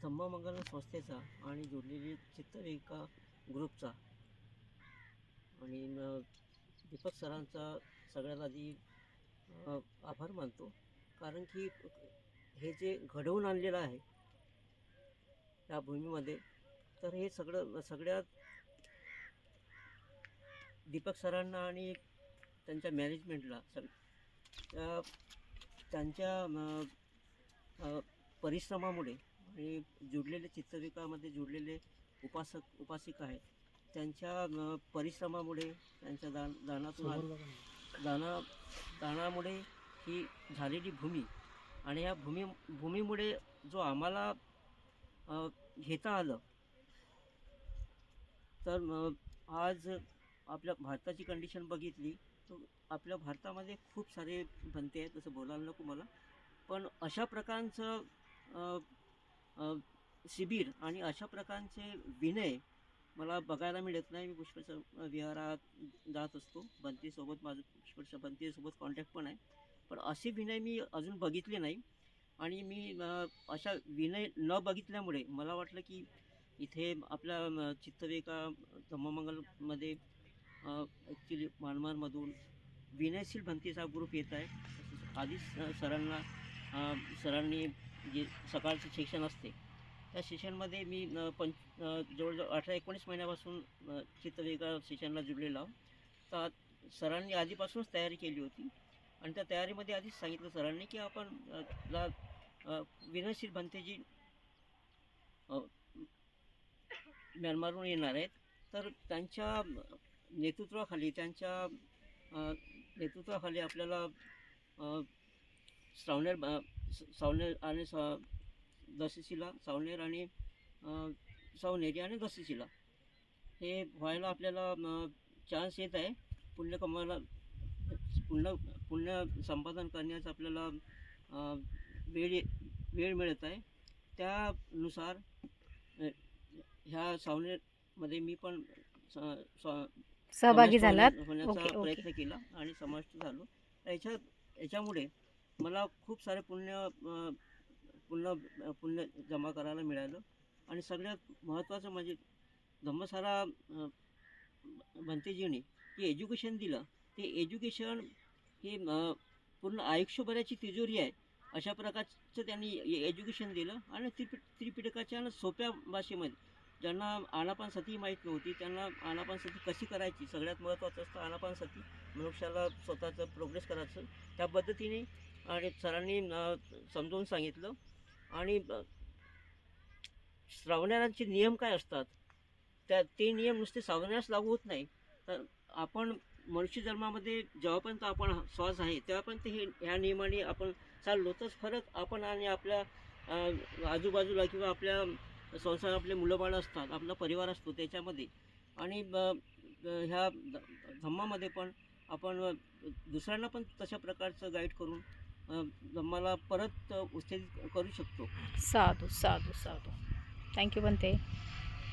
धम्ममंगल संस्थेचा आणि जोडलेली चित्तविका ग्रुपचा आणि दीपक सरांचा सगळ्यात आधी आभार मानतो. कारण की हे जे घडवून आणलेलं आहे या भूमीमध्ये, तर हे सगळ्यात दीपक सरांना आणि त्यांच्या मॅनेजमेंटला त्यांच्या परिश्रमामुळे आणि जुडलेले चित्तविकामध्ये जुडलेले उपासिका आहेत, त्यांच्या परिश्रमामुळे, त्यांच्या दानामुळे ही झालेली भूमी आणि या भूमीमुळे जो आम्हाला घेता आलं. तर आज आपल्या भारताची कंडिशन बघितली तर आपल्या भारतामध्ये खूप सारे भंते आहेत, तसं बोलायला नको मला, पण अशा प्रकारचं शिबिर आणि अशा प्रकारचे विनय मला बघायला मिळत नाही. मी पुष्कळ विहारात जात असतो बंतीसोबत, माझं पुष्कळ बंतीसोबत कॉन्टॅक्ट पण आहे, पण असे विनय मी अजून बघितले नाही. आणि मी अशा विनय न बघितल्यामुळे मला वाटलं की इथे आपल्या चित्तविका धम्ममंगलमध्ये ॲक्च्युली मानमारमधून विनयशील भंतीचा ग्रुप येत आहे. आधीच सरांनी जे सकाळचं सेशन असते त्या सेशनमध्ये मी जवळजवळ 18-19 महिन्यापासून चित्तविका सेशनला जुळलेलो आहोत. तर सरांनी आधीपासूनच तयारी केली होती आणि त्या तयारीमध्ये आधीच सांगितलं सरांनी की आपण विनयशील भंते जी म्यानमारहून येणार आहेत, तर त्यांच्या नेतृत्वाखाली आपल्याला सावनेर आणि दशशिला, सावनेर आणि सावनेरी आणि दशशिला हे व्हायला आपल्याला चान्स येत आहे. पुण्य कमवायला, पुण्य संपादन करण्याचा आपल्याला वेळ मिळत आहे. त्यानुसार ह्या सावनेरमध्ये मी पण सहभागी झालात होण्याचा प्रयत्न केला आणि समाविष्ट झालो. याच्यामुळे मला खूप सारे पुण्य जमा करायला मिळालं. आणि सगळ्यात महत्त्वाचं म्हणजे धम्मसारा भंतेजींनी जे एज्युकेशन दिलं, ते एज्युकेशन हे पूर्ण आयुष्यभराची तिजोरी आहे अशा प्रकारचं त्यांनी एज्युकेशन दिलं. आणि त्रिपिटकाच्या सोप्या भाषेमध्ये ज्यांना आनापानसती माहीत नव्हती त्यांना आनापानसती कशी करायची, सगळ्यात महत्त्वाचं असतं आनापानसती, मनुष्याला स्वतःचं प्रोग्रेस करायचं, त्या पद्धतीने आणि सरांनी समजावून सांगितलं. आणि श्रावणाऱ्यांचे नियम काय असतात, ते नियम नुसते श्रावणास लागू होत नाही. तर आपण मनुष्य जन्मामध्ये जेव्हापर्यंत आपण श्वास आहे तेव्हापर्यंत ह्या नियमाने आपण चाललो, तर फरक आपण आणि आपल्या आजूबाजूला किंवा आपल्या संसार, आपले मुलंबाळं असतात, आपला परिवार असतो त्याच्यामध्ये. आणि ह्या धम्मामध्ये पण आपण दुसऱ्यांना पण तशा प्रकारचं गाईड करून धम्माला परत उत्तेजित करू शकतो. साधू साधू साधू. थँक्यू बनते.